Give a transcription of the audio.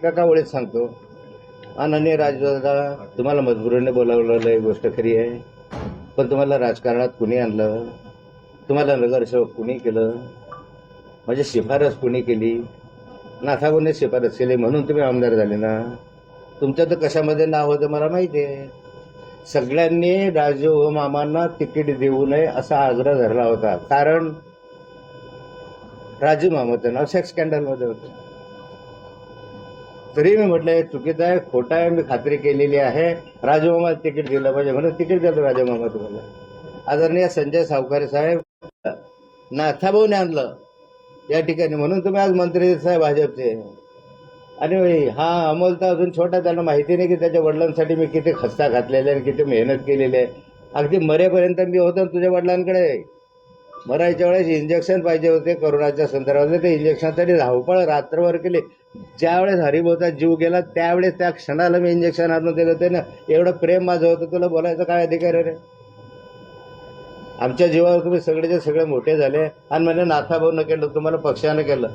एका वेळेत सांगतो. आणि राजदादा, तुम्हाला मजबुरीने बोलावलेलं ही गोष्ट खरी आहे, पण तुम्हाला राजकारणात कुणी आणलं? तुम्हाला नगरसेवक कुणी केलं? म्हणजे शिफारस कुणी केली? नाथाभाऊने शिफारस केली म्हणून तुम्ही आमदार झाले ना. तुमचं तर कशामध्ये नाव होतं मला माहिती आहे. सगळ्यांनी राजू मामांना तिकीट देऊ नये असा आग्रह धरला होता, कारण राजू मामाचं नाव सेक्स स्कॅन्डलमध्ये होतं. तरी मी म्हटलं हे चुकीचं आहे, खोटं आहे, मी खात्री केलेली आहे. राजू मामा तिकीट दिलं पाहिजे म्हणून तिकीट देतो राजू मामा तुम्हाला. आदरणीय संजय सावकारे साहेब, नाथाभाऊने आणलं या ठिकाणी म्हणून तुम्ही आज मंत्री साहेब भाजपचे. आणि हा अमोल तर अजून छोटा, त्यांना माहिती नाही की त्याच्या वडिलांसाठी मी किती खस्ता घातलेले आणि किती मेहनत केलेली आहे. अगदी मरेपर्यंत मी होतो तुझ्या वडिलांकडे. मरायच्या वेळेस इंजेक्शन पाहिजे होते कोरोनाच्या संदर्भात, ते इंजेक्शनसाठी धावपळ रात्रभर केली. ज्यावेळेस हरिभाऊचा जीव गेला त्यावेळेस त्या क्षणाला मी इंजेक्शन आणून दिलं होते ना. एवढं प्रेम माझं होतं, तुला बोलायचं काय अधिकार आहे रे? आमच्या जीवावर तुम्ही सगळेचे सगळे मोठे झाले आणि म्हणजे नाथाभाऊनं केलं, तुम्हाला पक्षानं केलं.